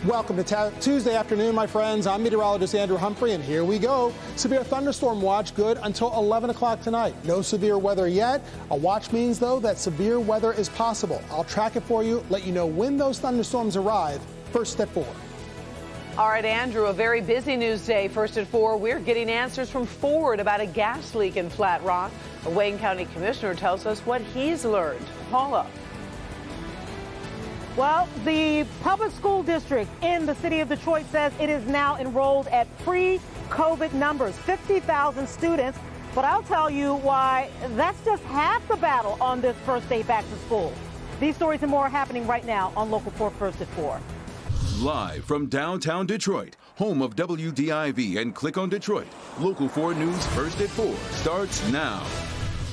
Welcome to Tuesday afternoon, my friends. I'm meteorologist Andrew Humphrey, and here we go. Severe thunderstorm watch good until 11 o'clock tonight. No severe weather yet. A watch means, though, that severe weather is possible. I'll track it for you, let you know when those thunderstorms arrive. First at 4. All right, Andrew, a very busy news day. First at 4, we're getting answers from Ford about a gas leak in Flat Rock. A Wayne County commissioner tells us what he's learned. Paula. Well, the public school district in the city of Detroit says it is now enrolled at pre-COVID numbers, 50,000 students. But I'll tell you why that's just half the battle on this first day back to school. These stories and more are happening right now on Local 4 First at 4. Live from downtown Detroit, home of WDIV and Click on Detroit, Local 4 News First at 4 starts now.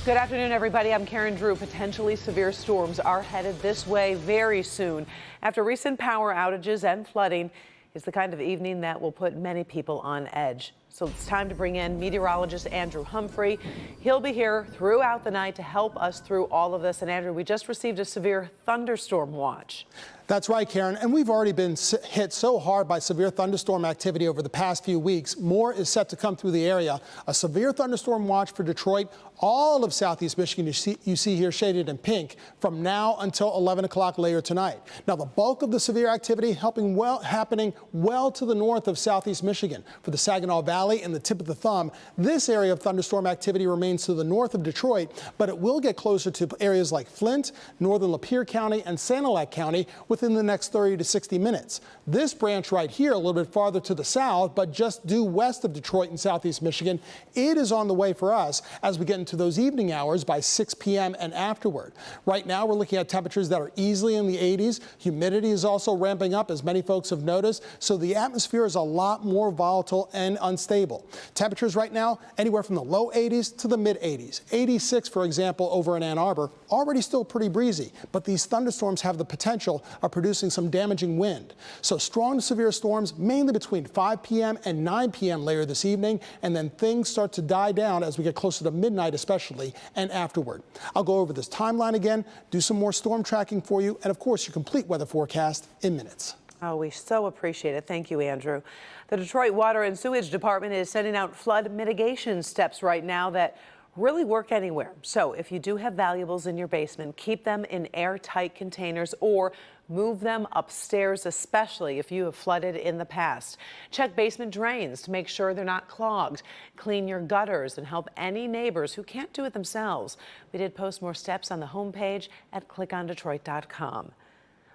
Good afternoon, everybody. I'm Karen Drew. Potentially severe storms are headed this way very soon. After recent power outages and flooding, it's the kind of evening that will put many people on edge. So it's time to bring in meteorologist Andrew Humphrey. He'll be here throughout the night to help us through all of this. And Andrew, we just received a severe thunderstorm watch. That's right, Karen, and we've already been hit so hard by severe thunderstorm activity over the past few weeks. More is set to come through the area. A severe thunderstorm watch for Detroit, all of southeast Michigan you see here shaded in pink from now until 11 o'clock later tonight. Now, the bulk of the severe activity happening well to the north of southeast Michigan. For the Saginaw Valley and the tip of the thumb, this area of thunderstorm activity remains to the north of Detroit, but it will get closer to areas like Flint, northern Lapeer County, and Sanilac County within the next 30 to 60 minutes. This branch right here, a little bit farther to the south, but just due west of Detroit and southeast Michigan, it is on the way for us as we get into those evening hours by 6 p.m. and afterward. Right now, we're looking at temperatures that are easily in the 80s. Humidity is also ramping up, as many folks have noticed, so the atmosphere is a lot more volatile and unstable. Temperatures right now, anywhere from the low 80s to the mid 80s. 86, for example, over in Ann Arbor, already still pretty breezy, but these thunderstorms have the potential of producing some damaging wind. So strong to severe storms mainly between 5 p.m. and 9 p.m. later this evening, and then things start to die down as we get closer to midnight especially and afterward. I'll go over this timeline again, do some more storm tracking for you, and of course your complete weather forecast in minutes. Oh, we so appreciate it. Thank you, Andrew. The Detroit Water and Sewage Department is sending out flood mitigation steps right now that really work anywhere. So if you do have valuables in your basement, keep them in airtight containers or move them upstairs, especially if you have flooded in the past. Check basement drains to make sure they're not clogged. Clean your gutters and help any neighbors who can't do it themselves. We did post more steps on the homepage at clickondetroit.com.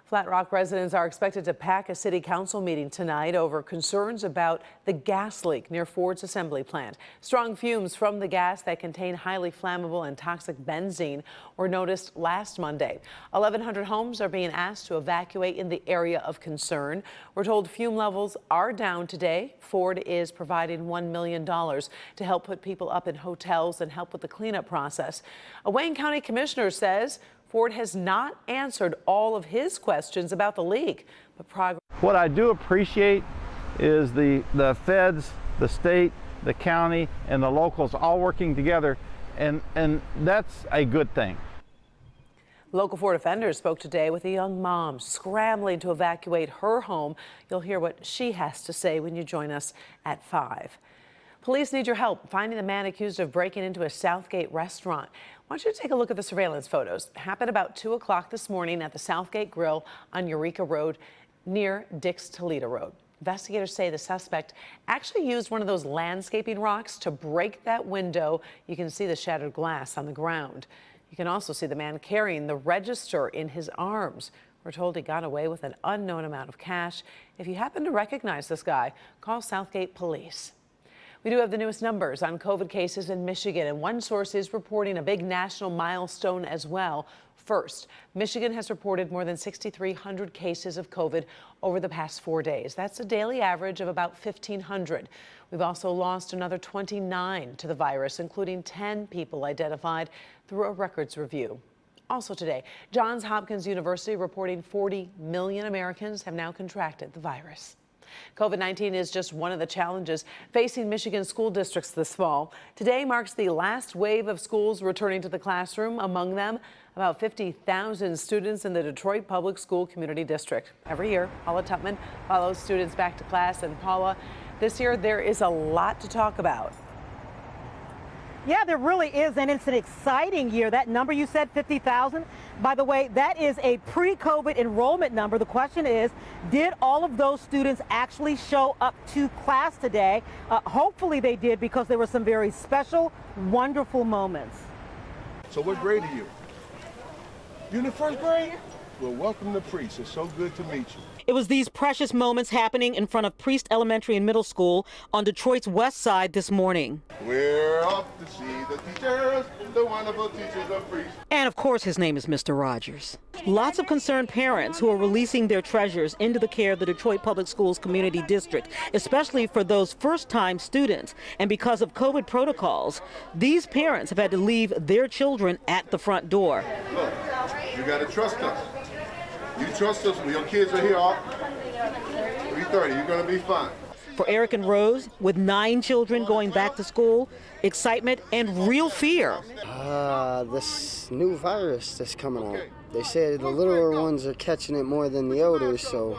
Flat Rock residents are expected to pack a city council meeting tonight over concerns about the gas leak near Ford's assembly plant. Strong fumes from the gas that contain highly flammable and toxic benzene were noticed last Monday. 1,100 homes are being asked to evacuate in the area of concern. We're told fume levels are down today. Ford is providing $1 million to help put people up in hotels and help with the cleanup process. A Wayne County commissioner says Ford has not answered all of his questions about the leak, but progress. What I do appreciate is the feds, the state, the county, and the locals all working together, and that's a good thing. Local 4 defenders spoke today with a young mom scrambling to evacuate her home. You'll hear what she has to say when you join us at 5. Police need your help finding the man accused of breaking into a Southgate restaurant. I want you to take a look at the surveillance photos. It happened about 2 o'clock this morning at the Southgate Grill on Eureka Road near Dix Toledo Road. Investigators say the suspect actually used one of those landscaping rocks to break that window. You can see the shattered glass on the ground. You can also see the man carrying the register in his arms. We're told he got away with an unknown amount of cash. If you happen to recognize this guy, call Southgate Police. We do have the newest numbers on COVID cases in Michigan, and one source is reporting a big national milestone as well. First, Michigan has reported more than 6,300 cases of COVID over the past 4 days. That's a daily average of about 1,500. We've also lost another 29 to the virus, including 10 people identified through a records review. Also today, Johns Hopkins University reporting 40 million Americans have now contracted the virus. COVID-19 is just one of the challenges facing Michigan school districts this fall. Today marks the last wave of schools returning to the classroom. Among them, About 50,000 students in the Detroit Public School Community District. Every year, Paula Tutman follows students back to class. And Paula, this year there is a lot to talk about. Yeah, there really is, and it's an exciting year. That number you said, 50,000, by the way, that is a pre-COVID enrollment number. The question is, did all of those students actually show up to class today? Hopefully they did, because there were some very special, wonderful moments. So what grade are you? You in the first grade? Well, welcome to Priest. It's so good to meet you. It was these precious moments happening in front of Priest Elementary and Middle School on Detroit's west side this morning. We're off to see the teachers, the wonderful teachers of Priest. And of course, his name is Mr. Rogers. Lots of concerned parents who are releasing their treasures into the care of the Detroit Public Schools Community District, especially for those first-time students. And because of COVID protocols, these parents have had to leave their children at the front door. Look, you got to trust us. You trust us when your kids are here all 3:30. You're going to be fine. For Eric and Rose, with 9 children going back to school, excitement and real fear. This new virus that's coming out. They say the littler ones are catching it more than the elders, so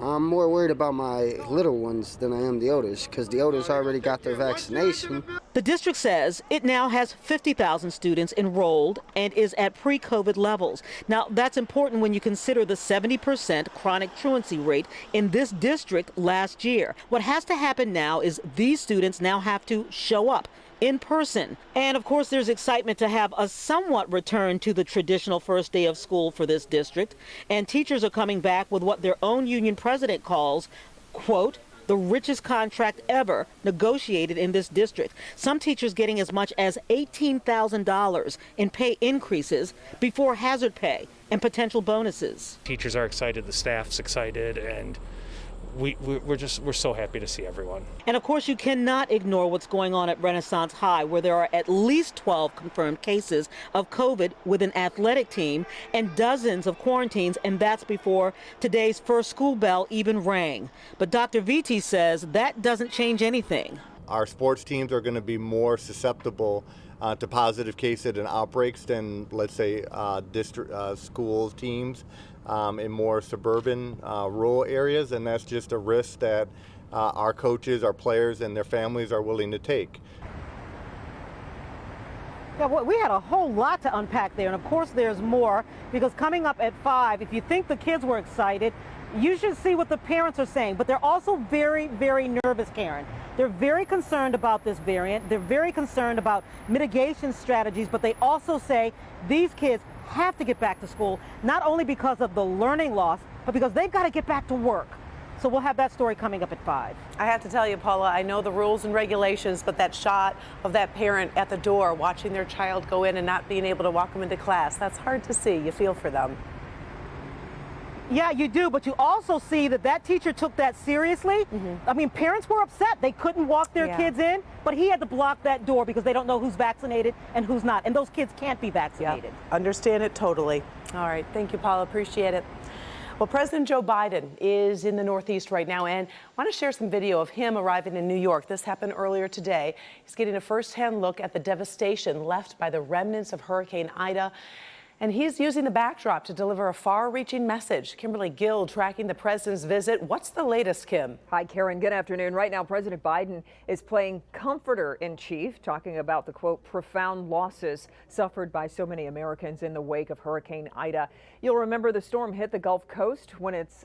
I'm more worried about my little ones than I am the elders, because the elders already got their vaccination. The district says it now has 50,000 students enrolled and is at pre-COVID levels. Now, that's important when you consider the 70% chronic truancy rate in this district last year. What has to happen now is these students now have to show up in person. And of course, there's excitement to have a somewhat return to the traditional first day of school for this district. And teachers are coming back with what their own union president calls, quote, the richest contract ever negotiated in this district. Some teachers getting as much as $18,000 in pay increases before hazard pay and potential bonuses. Teachers are excited, the staff's excited, and we're so happy to see everyone. And of course, you cannot ignore what's going on at Renaissance High, where there are at least 12 confirmed cases of COVID with an athletic team and dozens of quarantines, and that's before today's first school bell even rang. But Dr. Viti says that doesn't change anything. Our sports teams are going to be more susceptible to positive cases and outbreaks than, let's say, district schools teams in more suburban, rural areas, and that's just a risk that our coaches, our players, and their families are willing to take. Yeah, well, we had a whole lot to unpack there, and of course there's more, because coming up at 5, if you think the kids were excited, you should see what the parents are saying. But they're also very, very nervous, Karen. They're very concerned about this variant. They're very concerned about mitigation strategies, but they also say these kids have to get back to school, not only because of the learning loss, but because they've got to get back to work. So we'll have that story coming up at 5. I have to tell you, Paula, I know the rules and regulations, but that shot of that parent at the door watching their child go in and not being able to walk them into class, that's hard to see. You feel for them. Yeah, you do, but you also see that that teacher took that seriously. I mean, parents were upset. They couldn't walk their kids in, but he had to block that door because they don't know who's vaccinated and who's not. And those kids can't be vaccinated. Understand it totally. All right. Thank you, Paula. Appreciate it. Well, President Joe Biden is in the Northeast right now, and I want to share some video of him arriving in New York. This happened earlier today. He's getting a firsthand look at the devastation left by the remnants of Hurricane Ida. And he's using the backdrop to deliver a far-reaching message. Kimberly Gill tracking the president's visit. What's the latest, Kim? Hi, Karen. Good afternoon. Right now, President Biden is playing comforter-in-chief, talking about the, quote, profound losses suffered by so many Americans in the wake of Hurricane Ida. You'll remember the storm hit the Gulf Coast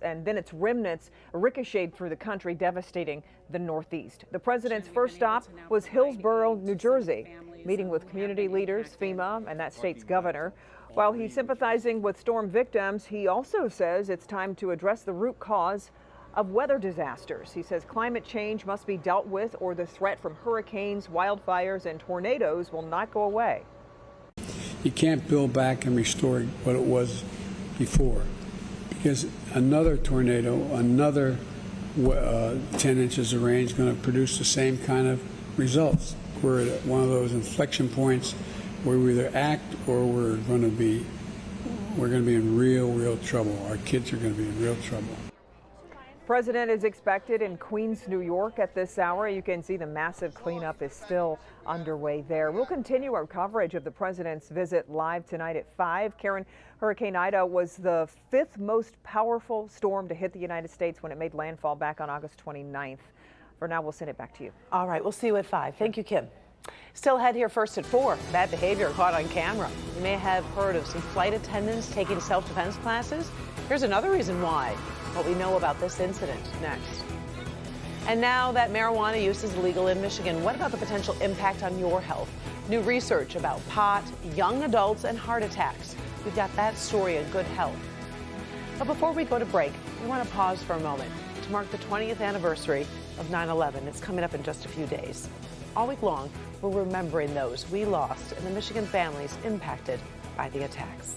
and then its remnants ricocheted through the country, devastating the Northeast. The president's first stop was Hillsborough, New Jersey, meeting with community leaders, FEMA, and that state's governor. While he's sympathizing with storm victims, he also says it's time to address the root cause of weather disasters. He says climate change must be dealt with, or the threat from hurricanes, wildfires, and tornadoes will not go away. You can't build back and restore what it was before, because another tornado, another 10 inches of rain is going to produce the same kind of results. We're at one of those inflection points where we either act or we're going to be in real trouble. Our kids are going to be in real trouble. President is expected in Queens, New York at this hour. You can see the massive cleanup is still underway there. We'll continue our coverage of the president's visit live tonight at 5. Karen, Hurricane Ida was the 5th most powerful storm to hit the United States when it made landfall back on August 29th. For now, we'll send it back to you. All right, we'll see you at 5. Thank you, Kim. Still ahead here first at 4. Bad behavior caught on camera. You may have heard of some flight attendants taking self-defense classes. Here's another reason why. What we know about this incident next. And now that marijuana use is legal in Michigan, what about the potential impact on your health? New research about pot, young adults, and heart attacks. We've got that story in Good Health. But before we go to break, we want to pause for a moment to mark the 20th anniversary of 9/11. It's coming up in just a few days. All week long, we're remembering those we lost and the Michigan families impacted by the attacks.